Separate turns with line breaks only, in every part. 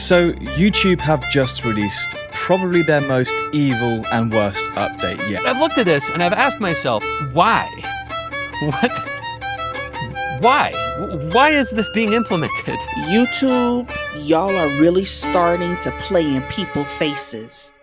So YouTube have just released probably their most evil and worst update yet.
I've looked at this and I've asked myself, why? What? Why? Why is this being implemented?
YouTube, y'all are really starting to play in people's faces.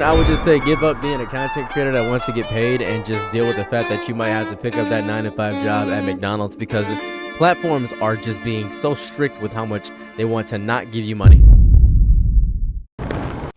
I would just say give up being a content creator that wants to get paid and just deal with the fact that you might have to pick up that 9-to-5 job at McDonald's, because platforms are just being so strict with how much they want to not give you money.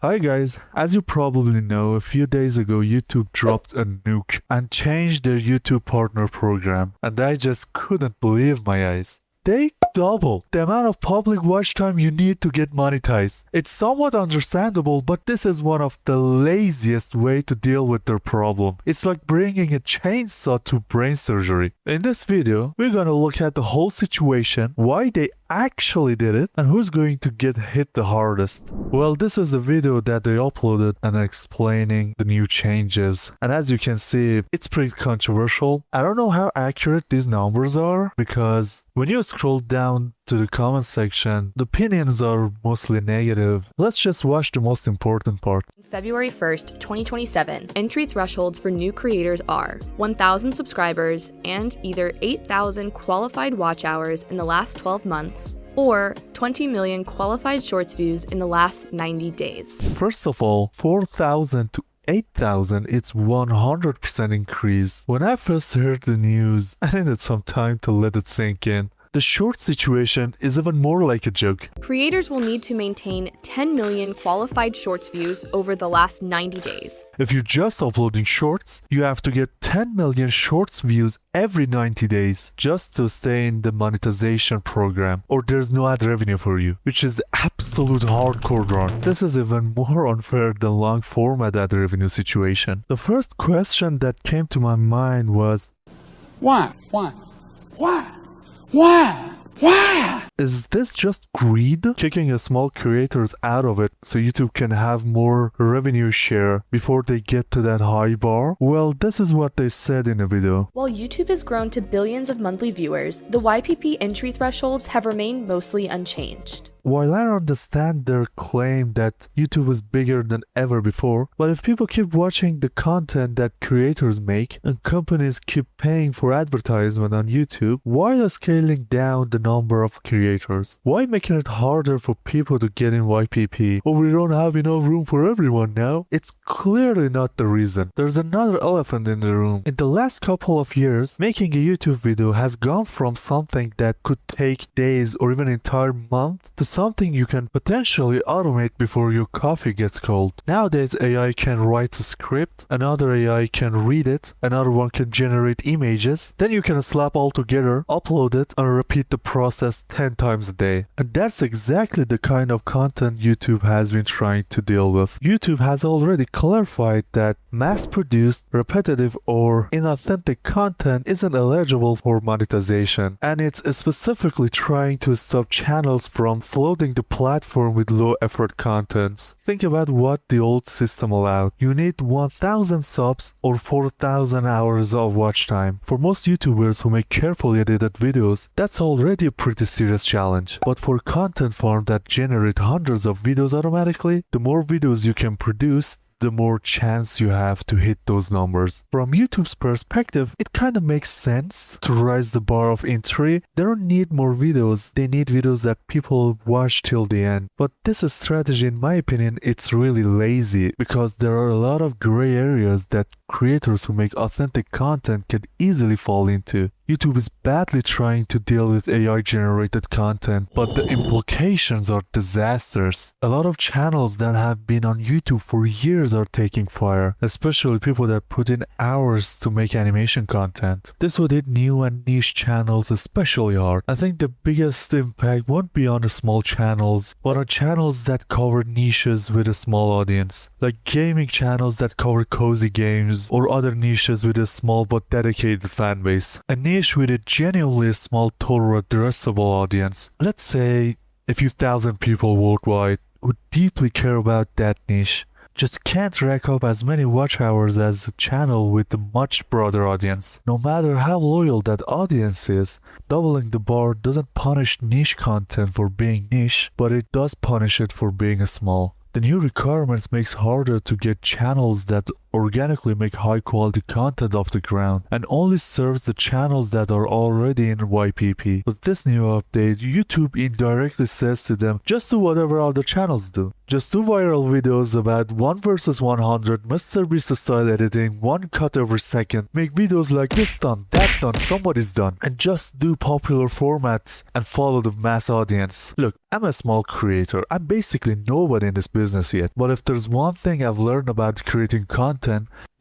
Hi guys, as you probably know, a few days ago YouTube dropped a nuke and changed their YouTube partner program, and I just couldn't believe my eyes. They double the amount of public watch time you need to get monetized. It's somewhat understandable, but this is one of the laziest way to deal with their problem. It's like bringing a chainsaw to brain surgery. In this video, we're gonna look at the whole situation, why they actually did it, and who's going to get hit the hardest. Well, this is the video that they uploaded and explaining the new changes. And as you can see, it's pretty controversial. I don't know how accurate these numbers are, because when you scroll down to the comment section, the opinions are mostly negative. Let's just watch the most important part.
February 1st, 2027, entry thresholds for new creators are 1,000 subscribers and either 8,000 qualified watch hours in the last 12 months, or 20 million qualified shorts views in the last 90 days.
First of all, 4,000 to 8,000, it's 100% increase. When I first heard the news, I needed some time to let it sink in. The short situation is even more like a joke.
Creators will need to maintain 10 million qualified shorts views over the last 90 days.
If you're just uploading shorts, you have to get 10 million shorts views every 90 days just to stay in the monetization program, or there's no ad revenue for you, which is the absolute hardcore run. This is even more unfair than long format ad revenue situation. The first question that came to my mind was,
Why? Why?
Is this just greed? Kicking a small creators out of it so YouTube can have more revenue share before they get to that high bar? Well, this is what they said in a video.
While YouTube has grown to billions of monthly viewers, the YPP entry thresholds have remained mostly unchanged.
While I understand their claim that YouTube is bigger than ever before, but if people keep watching the content that creators make and companies keep paying for advertisement on YouTube, why are scaling down the number of creators? Why making it harder for people to get in YPP? Oh, we don't have enough room for everyone now? It's clearly not the reason. There's another elephant in the room. In the last couple of years, making a YouTube video has gone from something that could take days or even entire months to something you can potentially automate before your coffee gets cold. Nowadays, AI can write a script, another AI can read it, another one can generate images, then you can slap all together, upload it, and repeat the process 10 times a day. And that's exactly the kind of content YouTube has been trying to deal with. YouTube has already clarified that mass-produced, repetitive, or inauthentic content isn't eligible for monetization, and it's specifically trying to stop channels from flooding the platform with low-effort contents. Think about what the old system allowed. You need 1,000 subs or 4,000 hours of watch time. For most YouTubers who make carefully edited videos, that's already a pretty serious challenge. But for content farm that generate hundreds of videos automatically, the more videos you can produce, the more chance you have to hit those numbers. From YouTube's perspective, it kind of makes sense to raise the bar of entry. They don't need more videos, they need videos that people watch till the end. But this is strategy, in my opinion, it's really lazy, because there are a lot of gray areas that creators who make authentic content can easily fall into. YouTube is badly trying to deal with AI generated content, but the implications are disastrous. A lot of channels that have been on YouTube for years are taking fire, especially people that put in hours to make animation content. This would hit new and niche channels especially hard. I think the biggest impact won't be on the small channels, but on channels that cover niches with a small audience, like gaming channels that cover cozy games, or other niches with a small but dedicated fanbase. A niche with a genuinely small total addressable audience. Let's say a few thousand people worldwide who deeply care about that niche just can't rack up as many watch hours as a channel with a much broader audience. No matter how loyal that audience is, doubling the bar doesn't punish niche content for being niche, but it does punish it for being small. The new requirements makes harder to get channels that organically make high quality content off the ground and only serves the channels that are already in YPP. With this new update, YouTube indirectly says to them, just do whatever other channels do. Just do viral videos about 1 versus 100, Mr. Beast style editing, 1 cut every second, make videos like this done, that done, somebody's done, and just do popular formats and follow the mass audience. Look, I'm a small creator, I'm basically nobody in this business yet, but if there's one thing I've learned about creating content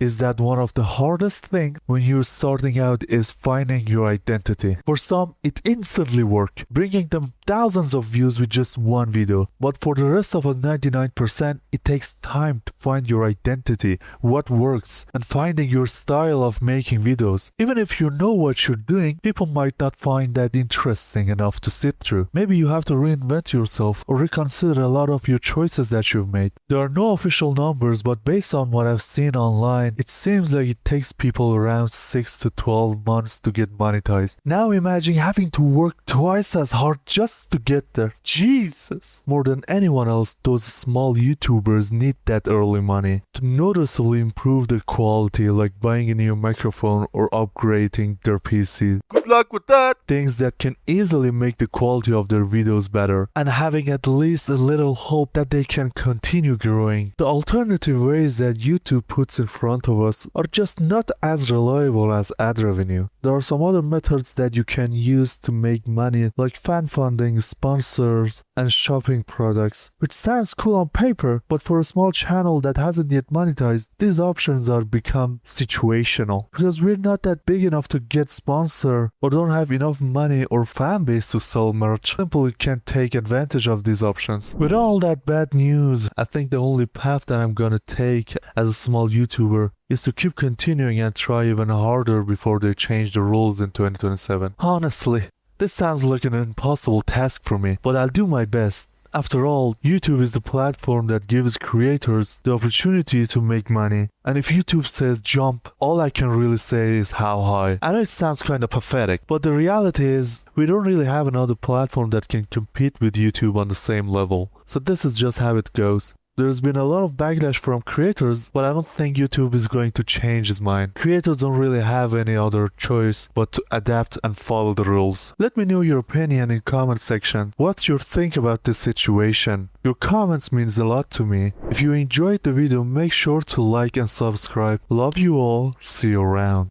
is that one of the hardest things when you're starting out is finding your identity. For some, it instantly works, bringing them thousands of views with just one video. But for the rest of us 99%, it takes time to find your identity, what works, and finding your style of making videos. Even if you know what you're doing, people might not find that interesting enough to sit through. Maybe you have to reinvent yourself or reconsider a lot of your choices that you've made. There are no official numbers, but based on what I've seen online, it seems like it takes people around 6 to 12 months to get monetized. Now imagine having to work twice as hard just to get there. Jesus! More than anyone else, those small YouTubers need that early money to noticeably improve their quality, like buying a new microphone or upgrading their PC. Good luck with that! Things that can easily make the quality of their videos better, and having at least a little hope that they can continue growing. The alternative ways that YouTube puts in front of us are just not as reliable as ad revenue. There are some other methods that you can use to make money, like fan funding, sponsors, and shopping products, which sounds cool on paper, but for a small channel that hasn't yet monetized, these options are become situational. Because we're not that big enough to get sponsor or don't have enough money or fan base to sell merch, simply can't take advantage of these options. With all that bad news, I think the only path that I'm gonna take as a small YouTuber is to keep continuing and try even harder before they change the rules in 2027. Honestly, this sounds like an impossible task for me, but I'll do my best. After all, YouTube is the platform that gives creators the opportunity to make money. And if YouTube says jump, all I can really say is how high. I know it sounds kinda pathetic, but the reality is we don't really have another platform that can compete with YouTube on the same level. So this is just how it goes. There's been a lot of backlash from creators, but I don't think YouTube is going to change his mind. Creators don't really have any other choice but to adapt and follow the rules. Let me know your opinion in comment section. What you think about this situation? Your comments means a lot to me. If you enjoyed the video, make sure to like and subscribe. Love you all. See you around.